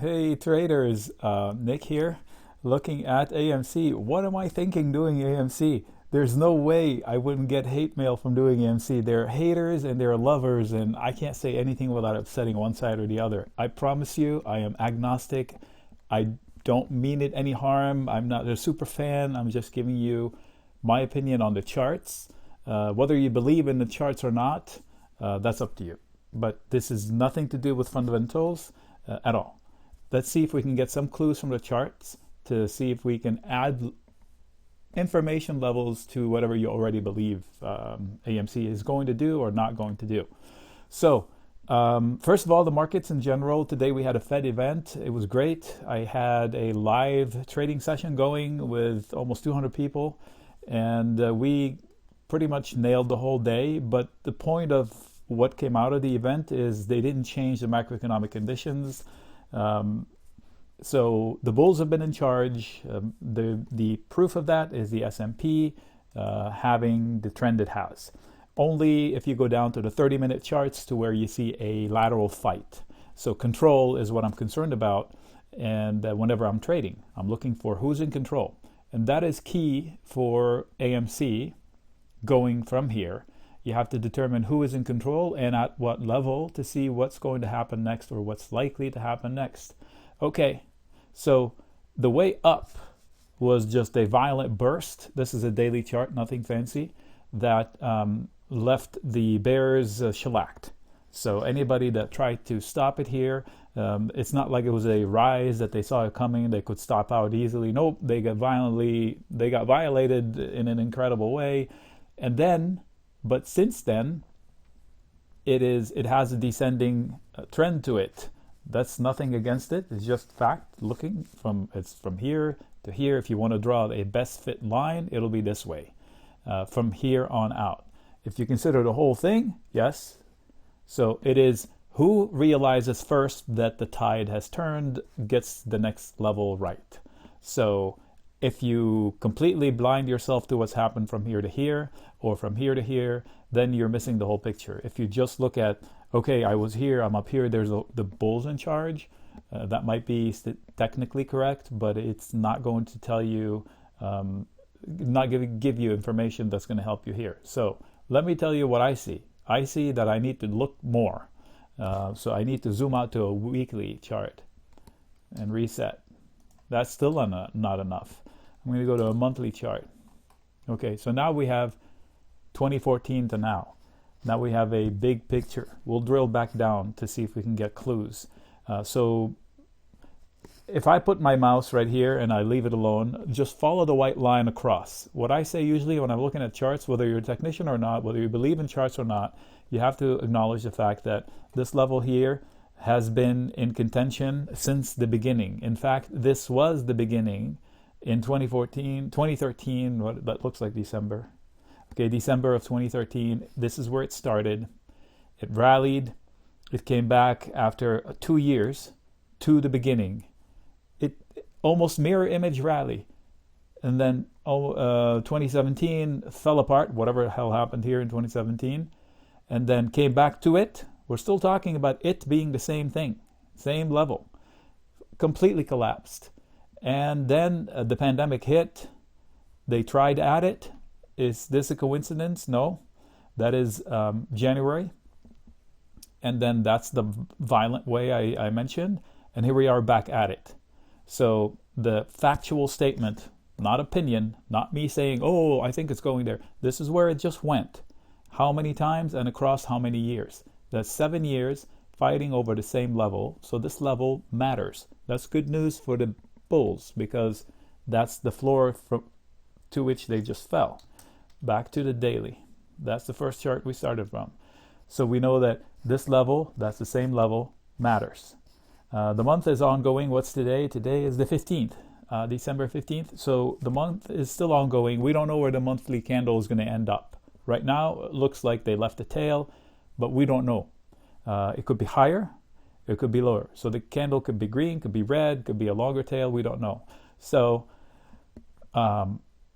Hey traders, Nick here, looking at AMC. What am I thinking doing AMC? There's no way I wouldn't get hate mail from doing AMC. They're haters and they're lovers, and I can't say anything without upsetting one side or the other. I promise you, I am agnostic. I don't mean it any harm. I'm not a super fan. I'm just giving you my opinion on the charts. Whether you believe in the charts or not, that's up to you. But this is nothing to do with fundamentals at all. Let's see if we can get some clues from the charts to see if we can add information levels to whatever you already believe AMC is going to do or not going to do. So, first of all, the markets in general. Today we had a Fed event. It was great. I had a live trading session going with almost 200 people, and we pretty much nailed the whole day. But the point of what came out of the event is they didn't change the macroeconomic conditions. So the bulls have been in charge. The proof of that is the S&P having the trend it has. Only if you go down to the 30-minute charts to where you see a lateral fight. So control is what I'm concerned about. And whenever I'm trading, I'm looking for who's in control. And that is key for AMC going from here. You have to determine who is in control and at what level to see what's going to happen next or what's likely to happen next. Okay, so the way up was just a violent burst. This is a daily chart, nothing fancy, that left the bears shellacked. So anybody that tried to stop it here, it's not like it was a rise that they saw it coming, they could stop out easily. Nope, they got violated in an incredible way. And then, but since then, it has a descending trend to it. That's nothing against it. It's just fact. It's from here to here. If you want to draw a best fit line, it'll be this way, from here on out. If you consider the whole thing, yes. So it is who realizes first that the tide has turned gets the next level right. So if you completely blind yourself to what's happened from here to here or from here to here, then you're missing the whole picture. If you just look at, okay, I was here, I'm up here, there's the bulls in charge, that might be technically correct, but it's not going to tell you, not going to give you information that's going to help you here. So let me tell you what I see. I see that I need to look more. So I need to zoom out to a weekly chart and reset. That's still not enough. I'm going to go to a monthly chart. Okay, so now we have 2014 to now. Now we have a big picture. We'll drill back down to see if we can get clues. So if I put my mouse right here and I leave it alone, just follow the white line across. What I say usually when I'm looking at charts, whether you're a technician or not, whether you believe in charts or not, you have to acknowledge the fact that this level here has been in contention since the beginning. In fact, this was the beginning in 2013, that looks like December. Okay, December of 2013, this is where it started. It rallied. It came back after 2 years to the beginning. It almost mirror image rally. And then 2017 fell apart, whatever the hell happened here in 2017, and then came back to it. We're still talking about it being the same thing, same level, completely collapsed. And then the pandemic hit. They tried at it. Is this a coincidence? No. That is January. And then that's the violent way I mentioned. And here we are back at it. So the factual statement, not opinion, not me saying, oh, I think it's going there. This is where it just went. How many times and across how many years? That's 7 years fighting over the same level. So this level matters. That's good news for the bulls because that's the floor to which they just fell. Back to the daily. That's the first chart we started from. So we know that this level, that's the same level, matters. The month is ongoing. What's today? Today is the 15th, December 15th. So the month is still ongoing. We don't know where the monthly candle is going to end up. Right now, it looks like they left a tail, but we don't know. It could be higher. It could be lower. So the candle could be green, could be red, could be a longer tail. We don't know. So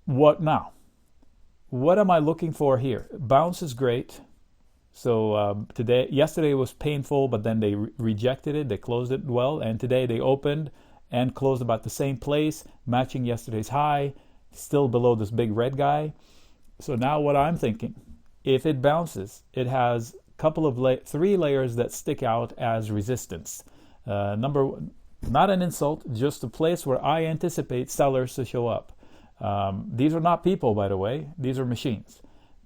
what now? What am I looking for here? Bounce is great. So yesterday was painful, but then they rejected it. They closed it well, and today they opened and closed about the same place, matching yesterday's high, still below this big red guy. So now what I'm thinking, if it bounces, it has a couple of three layers that stick out as resistance. Number one, not an insult, just a place where I anticipate sellers to show up. These are not people, by the way. These are machines.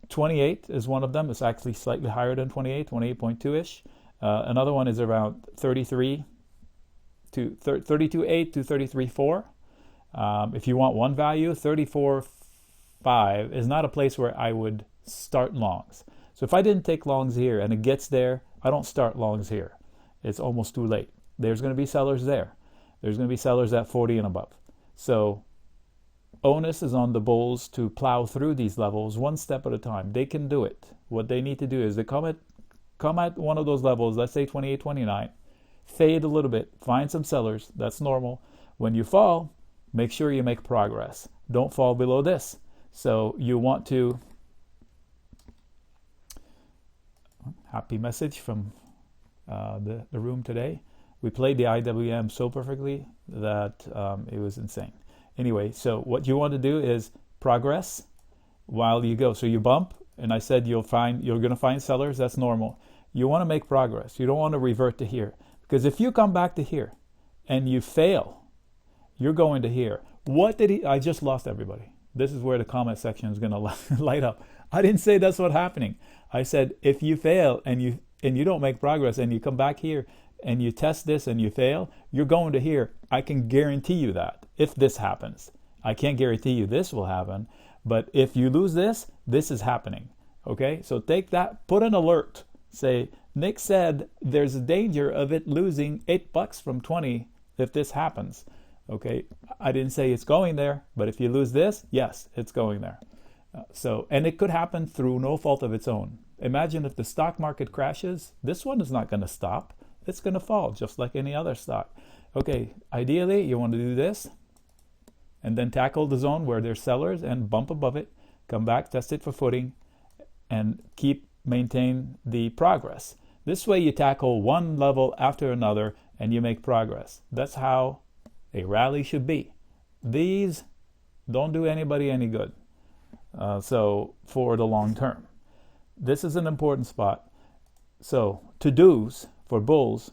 28 is one of them. It's actually slightly higher than 28.2-ish. Another one is around 32.8 to 33.4. If you want one value, 34.5 is not a place where I would start longs. So if I didn't take longs here and it gets there, I don't start longs here. It's almost too late. There's going to be sellers there. There's going to be sellers at 40 and above. So onus is on the bulls to plow through these levels one step at a time. They can do it. What they need to do is they come at one of those levels, let's say 28, 29, fade a little bit, find some sellers. That's normal. When you fall, make sure you make progress. Don't fall below this. So you want to, happy message from the room today. We played the IWM so perfectly that it was insane. Anyway, so what you want to do is progress while you go. So you bump, and I said you're going to find sellers. That's normal. You want to make progress. You don't want to revert to here, because if you come back to here and you fail, you're going to here. What did he? I just lost everybody. This is where the comment section is going to light up. I didn't say that's what's happening. I said if you fail and you don't make progress and you come back here and you test this and you fail, you're going to here. I can guarantee you that if this happens. I can't guarantee you this will happen, but if you lose this, this is happening. Okay, so take that, put an alert. Say, Nick said there's a danger of it losing $8 from 20 if this happens. Okay, I didn't say it's going there, but if you lose this, yes, it's going there. And it could happen through no fault of its own. Imagine if the stock market crashes, this one is not going to stop. It's going to fall just like any other stock. Okay, ideally you want to do this and then tackle the zone where there's sellers and bump above it, come back, test it for footing, and maintain the progress. This way you tackle one level after another and you make progress. That's how a rally should be. These don't do anybody any good. So for the long term, this is an important spot. So to-dos for bulls,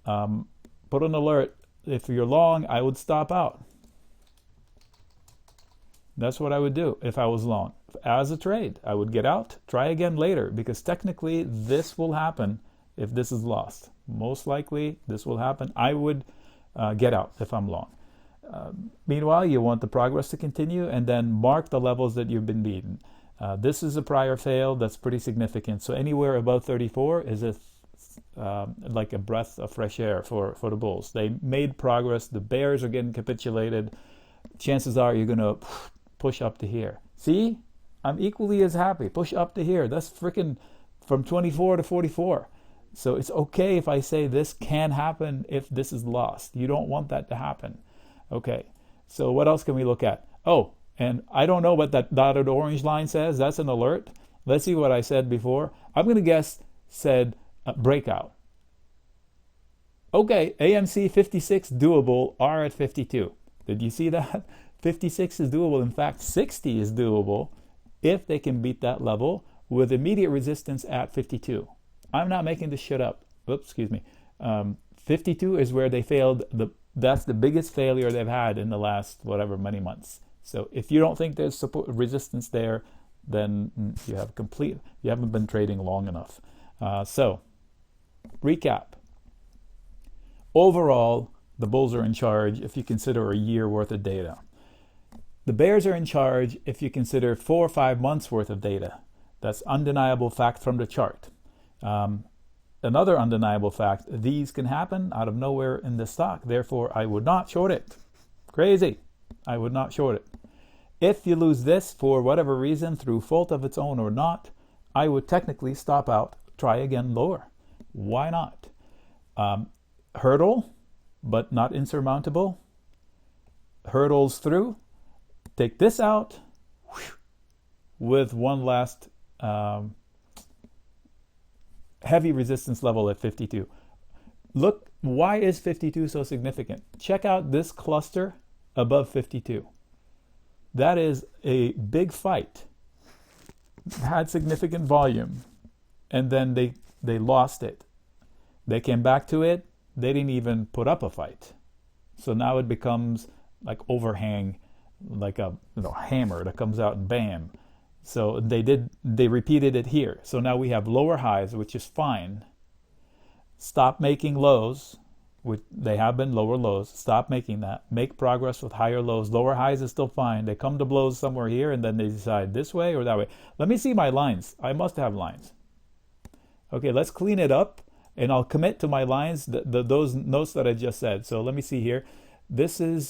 put an alert. If you're long, I would stop out. That's what I would do if I was long. As a trade, I would get out, try again later, because technically this will happen if this is lost. Most likely this will happen. I would get out if I'm long. Meanwhile, you want the progress to continue and then mark the levels that you've been beaten. This is a prior fail that's pretty significant. So anywhere above 34 is like a breath of fresh air for the bulls. They made progress. The bears are getting capitulated. Chances are you're going to push up to here. See? I'm equally as happy. Push up to here. That's freaking from 24 to 44. So it's okay if I say this can happen if this is lost. You don't want that to happen. Okay. So what else can we look at? Oh, and I don't know what that dotted orange line says. That's an alert. Let's see what I said before. I'm going to guess said breakout. Okay, AMC 56 doable, R at 52. Did you see that? 56 is doable. In fact, 60 is doable if they can beat that level with immediate resistance at 52. I'm not making this shit up. Oops, excuse me. 52 is where they failed. That's the biggest failure they've had in the last whatever many months. So if you don't think there's support resistance there, then you haven't been trading long enough. So recap. Overall, the bulls are in charge if you consider a year worth of data. The bears are in charge if you consider 4 or 5 months worth of data. That's undeniable fact from the chart. Another undeniable fact, these can happen out of nowhere in the stock. Therefore, I would not short it. Crazy. I would not short it. If you lose this for whatever reason, through fault of its own or not, I would technically stop out, try again lower. Why not? Hurdle, but not insurmountable. Hurdles through. Take this out with one last heavy resistance level at 52. Look, why is 52 so significant? Check out this cluster above 52. That is a big fight. Had significant volume, and then they lost it. They came back to it. They didn't even put up a fight. So now it becomes like overhang, like a hammer that comes out and bam. So they repeated it here. So now we have lower highs, which is fine. Stop making lows, which they have been lower lows. Stop making that. Make progress with higher lows. Lower highs is still fine. They come to blows somewhere here, and then they decide this way or that way. Let me see my lines. I must have lines. Okay, let's clean it up, and I'll commit to my lines, those notes that I just said. So let me see here. This is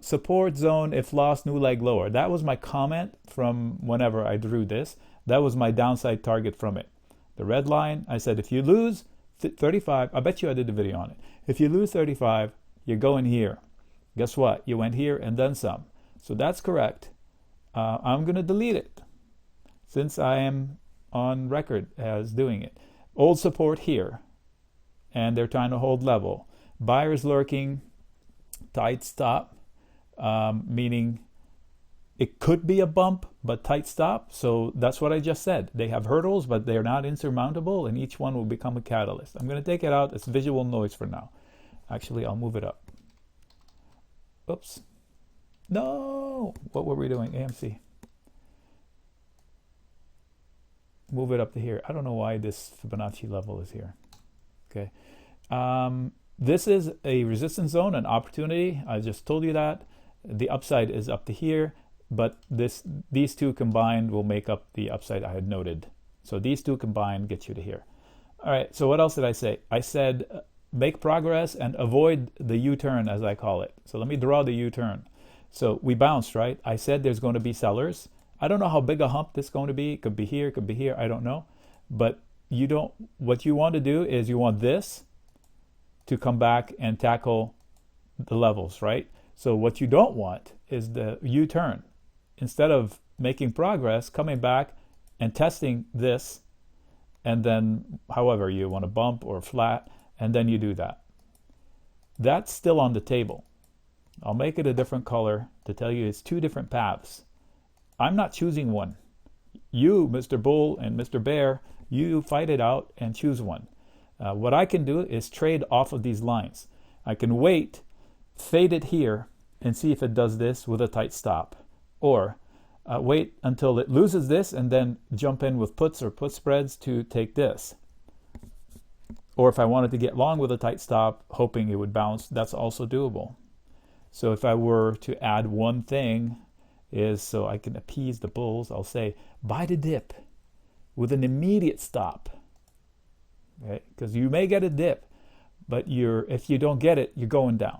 support zone if lost, new leg lower. That was my comment from whenever I drew this. That was my downside target from it. The red line, I said if you lose 35, I bet you I did a video on it. If you lose 35, you're going here. Guess what? You went here and then some. So that's correct. I'm going to delete it since I am on record as doing it. Old support here, and they're trying to hold level. Buyers lurking, tight stop, meaning it could be a bump, but tight stop. So that's what I just said. They have hurdles, but they're not insurmountable, and each one will become a catalyst. I'm going to take it out. It's visual noise for now. Actually, I'll move it up. Oops. No! What were we doing? AMC. Move it up to here. I don't know why this Fibonacci level is here. Okay. This is a resistance zone, an opportunity. I just told you that. The upside is up to here, but these two combined will make up the upside I had noted. So these two combined get you to here. All right, so what else did I say? I said make progress and avoid the U-turn, as I call it. So let me draw the U-turn. So we bounced, right? I said there's going to be sellers. I don't know how big a hump this is going to be. It could be here, it could be here. I don't know. But what you want to do is you want this to come back and tackle the levels, right? So what you don't want is the U-turn. Instead of making progress, coming back and testing this, and then however you want to bump or flat, and then you do that. That's still on the table. I'll make it a different color to tell you it's two different paths. I'm not choosing one. You, Mr. Bull and Mr. Bear, you fight it out and choose one. What I can do is trade off of these lines. I can wait, fade it here, and see if it does this with a tight stop. Or wait until it loses this and then jump in with puts or put spreads to take this. Or if I wanted to get long with a tight stop, hoping it would bounce, that's also doable. So if I were to add one thing, is so I can appease the bulls, I'll say buy the dip with an immediate stop. Okay? Because you may get a dip, but if you don't get it, you're going down.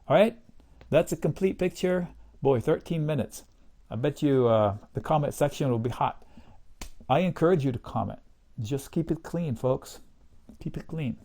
All right, that's a complete picture. Boy, 13 minutes. I bet you the comment section will be hot. I encourage you to comment. Just keep it clean, folks. Keep it clean.